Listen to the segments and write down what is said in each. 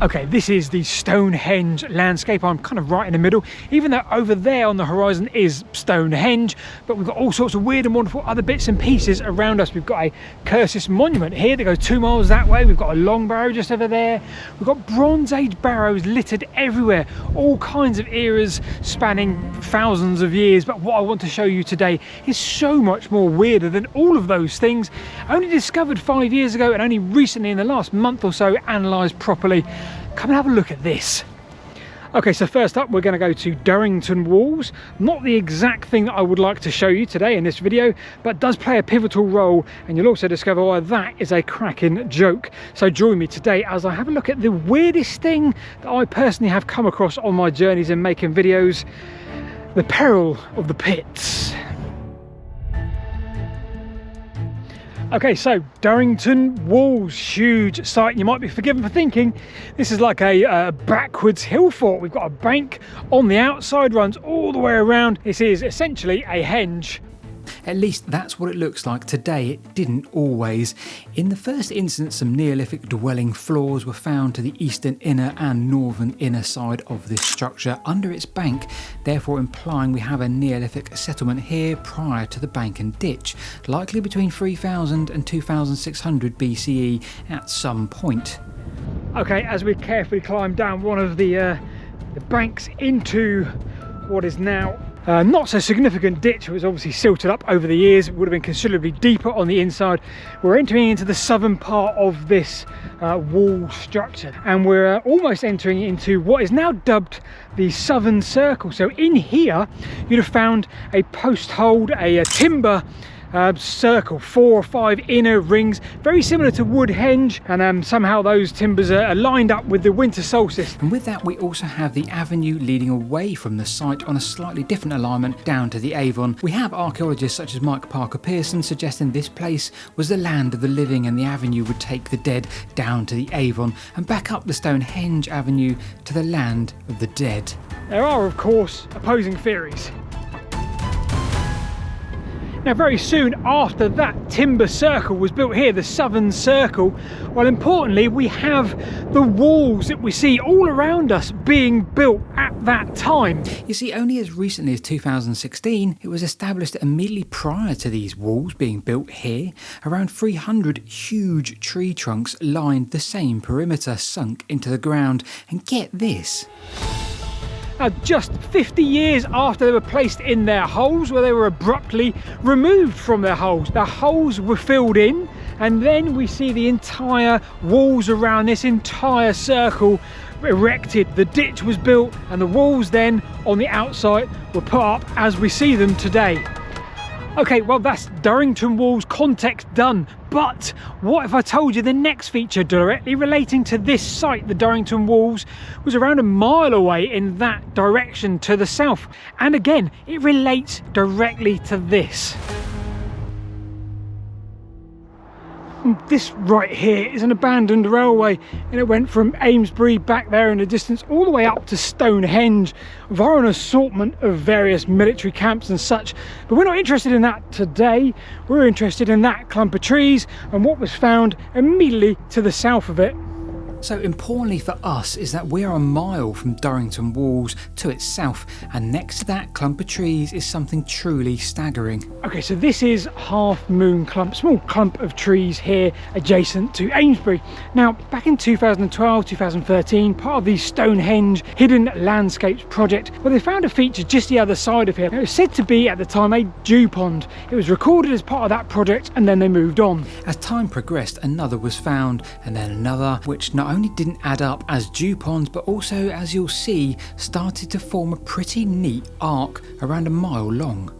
Okay, this is the Stonehenge Landscape. I'm kind of right in the middle, even though over there on the horizon is Stonehenge, but we've got all sorts of weird and wonderful other bits and pieces around us. We've got a Curtis monument here that goes 2 miles that way. We've got a long barrow just over there. We've got Bronze Age barrows littered everywhere, all kinds of eras spanning thousands of years. But what I want to show you today is so much more weirder than all of those things. Only discovered 5 years ago and only recently in the last month or so analysed properly. Come and have a look at this. Okay, so first up we're going to go to Durrington Walls. Not the exact thing that I would like to show you today in this video, but does play a pivotal role, and you'll also discover why that is a cracking joke. So join me today as I have a look at the weirdest thing that I personally have come across on my journeys in making videos: the peril of the pits. Okay, so Durrington Walls, huge site. You might be forgiven for thinking this is like a backwards hill fort. We've got a bank on the outside, runs all the way around. This is essentially a henge. At least that's what it looks like today. It didn't always. In the first instance, some Neolithic dwelling floors were found to the eastern inner and northern inner side of this structure under its bank, therefore implying we have a Neolithic settlement here prior to the bank and ditch, likely between 3000 and 2600 BCE at some point. Okay, as we carefully climb down one of the banks into what is now not so significant ditch. It was obviously silted up over the years. It would have been considerably deeper on the inside. We're entering into the southern part of this wall structure, and we're almost entering into what is now dubbed the Southern Circle. So in here you'd have found a post hold, a timber circle, 4 or 5 inner rings, very similar to Woodhenge, and somehow those timbers are lined up with the winter solstice. And with that we also have the avenue leading away from the site on a slightly different alignment down to the Avon. We have archaeologists such as Mike Parker Pearson suggesting this place was the land of the living and the avenue would take the dead down to the Avon and back up the Stonehenge Avenue to the land of the dead. There are of course opposing theories. Now very soon after that timber circle was built here, the Southern Circle, well, importantly we have the walls that we see all around us being built at that time. You see, only as recently as 2016 it was established that immediately prior to these walls being built here, around 300 huge tree trunks lined the same perimeter, sunk into the ground. And get this, just 50 years after they were placed in their holes, where they were abruptly removed from their holes. The holes were filled in, and then we see the entire walls around this entire circle erected. The ditch was built, and the walls then on the outside were put up as we see them today. Okay, well, that's Durrington Walls context done. But what if I told you the next feature directly relating to this site, the Durrington Walls, was around a mile away in that direction to the south? And again, it relates directly to this. This right here is an abandoned railway, and it went from Amesbury back there in the distance all the way up to Stonehenge via an assortment of various military camps and such. But we're not interested in that today. We're interested in that clump of trees and what was found immediately to the south of it. So importantly for us is that we are a mile from Durrington Walls to its south, and next to that clump of trees is something truly staggering. Okay, so this is Half Moon Clump, small clump of trees here adjacent to Amesbury. Now, back in 2012, 2013, part of the Stonehenge Hidden Landscapes project, well, they found a feature just the other side of here. It was said to be at the time a dew pond. It was recorded as part of that project, and then they moved on. As time progressed, another was found, and then another, which not only didn't add up as dew ponds, but also, as you'll see, started to form a pretty neat arc around a mile long.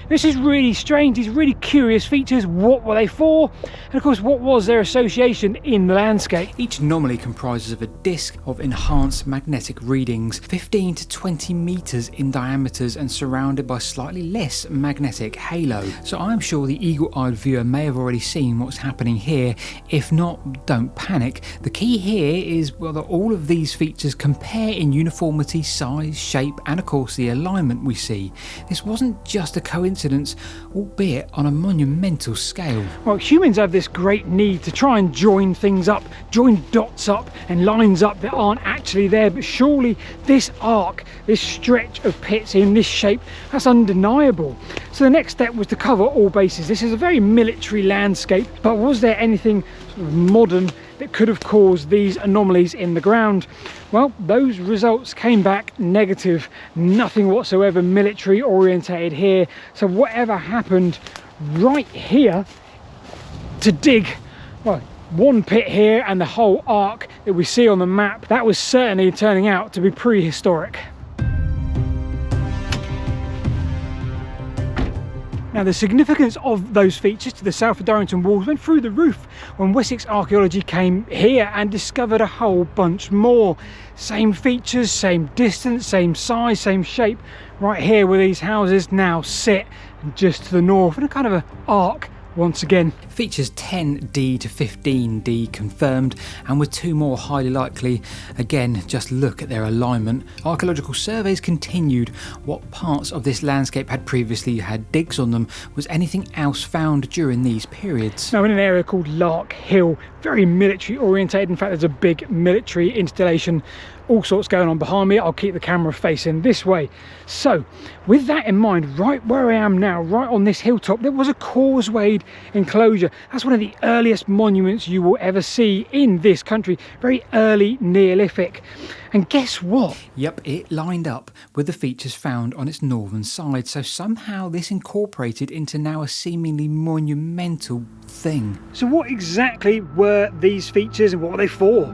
This is really strange, these really curious features. What were they for? And of course, what was their association in the landscape? Each anomaly comprises of a disc of enhanced magnetic readings, 15 to 20 meters in diameters and surrounded by slightly less magnetic halo. So I'm sure the eagle-eyed viewer may have already seen what's happening here. If not, don't panic. The key here is, well, that all of these features compare in uniformity, size, shape, and of course the alignment we see. This wasn't just a coincidence coincidence, albeit on a monumental scale. Well, humans have this great need to try and join things up, join dots up and lines up that aren't actually there, but surely this arc, this stretch of pits in this shape, that's undeniable. So the next step was to cover all bases. This is a very military landscape, but was there anything sort of modern that could have caused these anomalies in the ground? Well, those results came back negative. Nothing whatsoever military orientated here. So whatever happened right here to dig, well, one pit here and the whole arc that we see on the map, that was certainly turning out to be prehistoric. Now, the significance of those features to the south of Durrington Walls went through the roof when Wessex archaeology came here and discovered a whole bunch more. Same features, same distance, same size, same shape. Right here where these houses now sit, and just to the north, and a kind of an arc once again. Features 10D to 15D confirmed, and with 2 more highly likely. Again, just look at their alignment. Archaeological surveys continued. What parts of this landscape had previously had digs on them? Was anything else found during these periods? Now, in an area called Lark Hill, very military orientated. In fact, there's a big military installation, all sorts going on behind me. I'll keep the camera facing this way. So with that in mind, right where I am now, right on this hilltop, there was a causewayed enclosure. That's one of the earliest monuments you will ever see in this country, very early Neolithic. And guess what? Yep, it lined up with the features found on its northern side, so somehow this incorporated into now a seemingly monumental thing. So what exactly were these features and what were they for?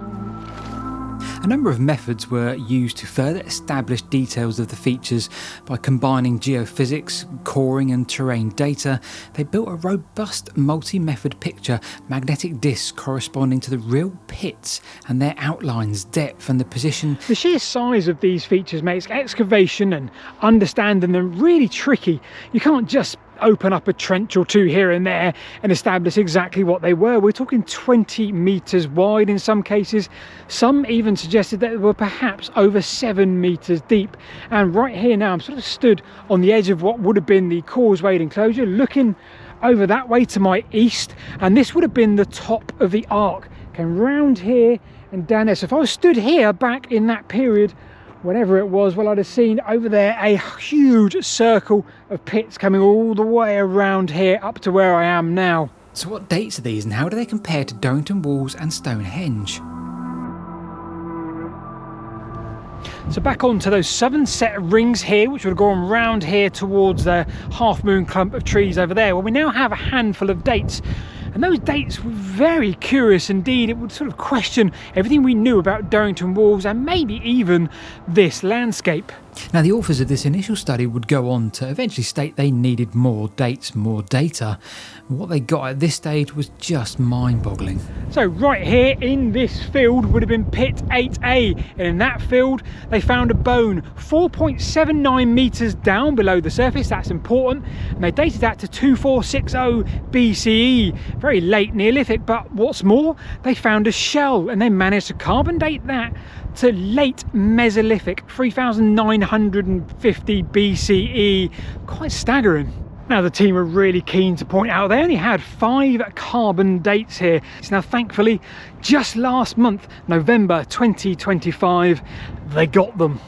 A number of methods were used to further establish details of the features. By combining geophysics, coring and terrain data, they built a robust multi-method picture, magnetic discs corresponding to the real pits and their outlines, depth and the position. The sheer size of these features makes excavation and understanding them really tricky. You can't just open up a trench or two here and there and establish exactly what they were. We're talking 20 meters wide in some cases. Some even suggested that they were perhaps over 7 meters deep. And right here now, I'm sort of stood on the edge of what would have been the causewayed enclosure, looking over that way to my east, and this would have been the top of the arc. Came round here and down there. So if I was stood here back in that period, whenever it was, well, I'd have seen over there a huge circle of pits coming all the way around here up to where I am now. So what dates are these and how do they compare to Durrington Walls and Stonehenge? So back onto those southern set of rings here, which would have gone round here towards the half moon clump of trees over there. Well, we now have a handful of dates. And those dates were very curious indeed. It would sort of question everything we knew about Durrington Walls and maybe even this landscape. Now, the authors of this initial study would go on to eventually state they needed more dates, more data. What they got at this stage was just mind-boggling. So right here in this field would have been pit 8A, and in that field they found a bone 4.79 meters down below the surface. That's important, and they dated that to 2460 BCE, very late Neolithic. But what's more, they found a shell and they managed to carbon date that to late Mesolithic, 3950 BCE. Quite staggering. Now, the team are really keen to point out they only had 5 carbon dates here. So now, thankfully, just last month, November 2025, they got them.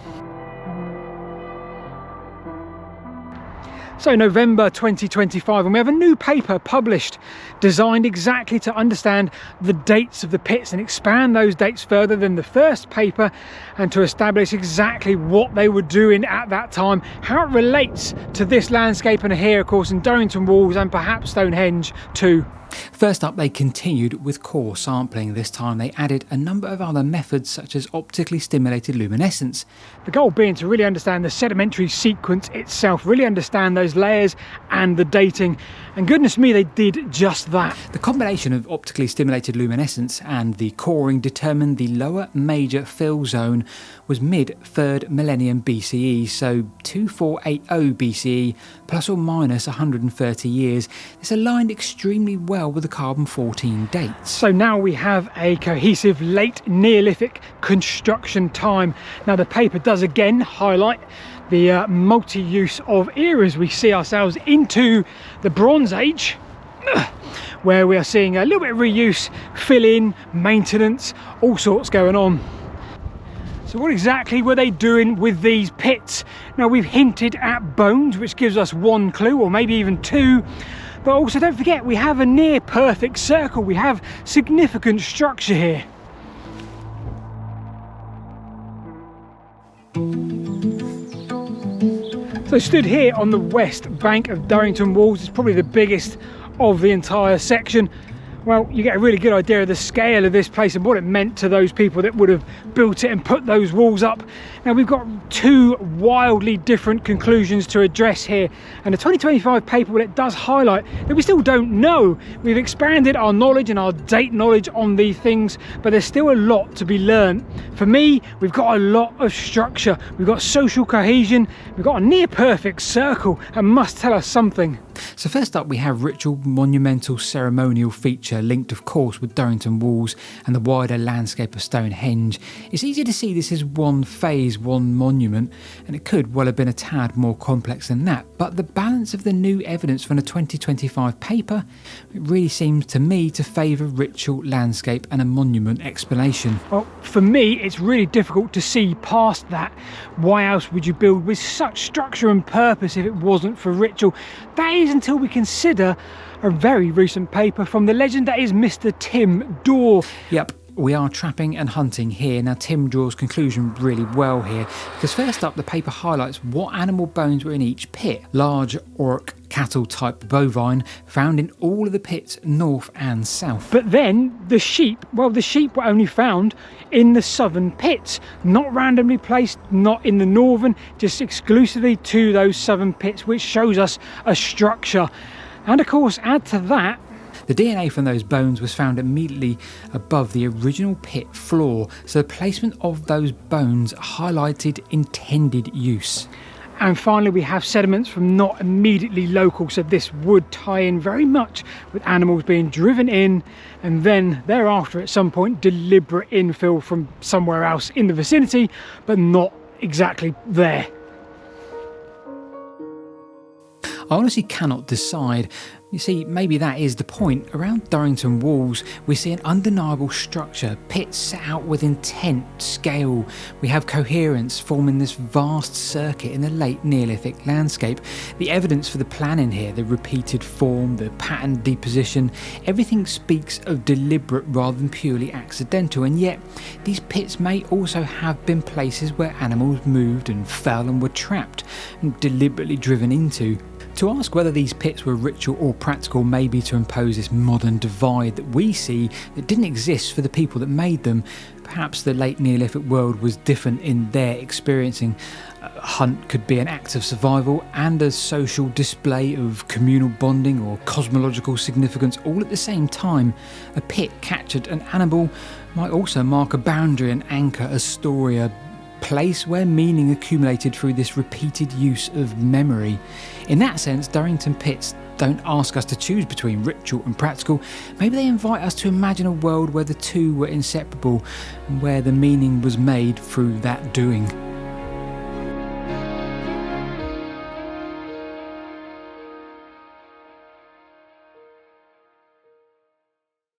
So November 2025, and we have a new paper published designed exactly to understand the dates of the pits and expand those dates further than the first paper, and to establish exactly what they were doing at that time, how it relates to this landscape, and here of course in Durrington Walls and perhaps Stonehenge too. First up, they continued with core sampling. This time they added a number of other methods such as optically stimulated luminescence. The goal being to really understand the sedimentary sequence itself, really understand those layers and the dating, and goodness me, they did just that. The combination of optically stimulated luminescence and the coring determined the lower major fill zone was mid-3rd millennium BCE, so 2480 BCE, plus or minus 130 years. This aligned extremely well with the carbon-14 dates. So now we have a cohesive late Neolithic construction time. Now the paper does again highlight the multi-use of eras. We see ourselves into the Bronze Age, where we are seeing a little bit of reuse, fill-in, maintenance, all sorts going on. So what exactly were they doing with these pits? Now, we've hinted at bones, which gives us one clue, or maybe even two. But also don't forget, we have a near perfect circle. We have significant structure here. So stood here on the west bank of Durrington Walls, it's probably the biggest of the entire section. Well, you get a really good idea of the scale of this place and what it meant to those people that would have built it and put those walls up. Now, we've got two wildly different conclusions to address here, and the 2025 paper, well, it does highlight that we still don't know. We've expanded our knowledge and our date knowledge on these things, but there's still a lot to be learned. For me, we've got a lot of structure, we've got social cohesion, we've got a near perfect circle, and must tell us something. So first up, we have ritual, monumental, ceremonial feature linked of course with Durrington Walls and the wider landscape of Stonehenge. It's easy to see this is one phase, one monument, and it could well have been a tad more complex than that, but the balance of the new evidence from the 2025 paper, it really seems to me to favour ritual, landscape and a monument explanation. Well, for me, it's really difficult to see past that. Why else would you build with such structure and purpose if it wasn't for ritual? That is until we consider a very recent paper from the legend that is Mr. Tim Dorr. Yep, we are trapping and hunting here. Now, Tim draws conclusion really well here, because first up, the paper highlights what animal bones were in each pit. Large auroch cattle type bovine found in all of the pits north and south. But then the sheep, well, the sheep were only found in the southern pits, not randomly placed, not in the northern, just exclusively to those southern pits, which shows us a structure. And of course, add to that, the DNA from those bones was found immediately above the original pit floor, so the placement of those bones highlighted intended use. And finally, we have sediments from not immediately local, so this would tie in very much with animals being driven in and then thereafter at some point deliberate infill from somewhere else in the vicinity, but not exactly there. I honestly cannot decide. You see, maybe that is the point. Around Durrington Walls, we see an undeniable structure, pits set out with intent, scale. We have coherence forming this vast circuit in the late Neolithic landscape. The evidence for the planning here, the repeated form, the pattern deposition, everything speaks of deliberate rather than purely accidental. And yet, these pits may also have been places where animals moved and fell and were trapped and deliberately driven into. To ask whether these pits were ritual or practical may be to impose this modern divide that we see that didn't exist for the people that made them. Perhaps the late Neolithic world was different in their experiencing. A hunt could be an act of survival and a social display of communal bonding or cosmological significance all at the same time. A pit captured an animal might also mark a boundary and anchor a story, a place where meaning accumulated through this repeated use of memory. In that sense, Durrington pits don't ask us to choose between ritual and practical. Maybe they invite us to imagine a world where the two were inseparable and where the meaning was made through that doing.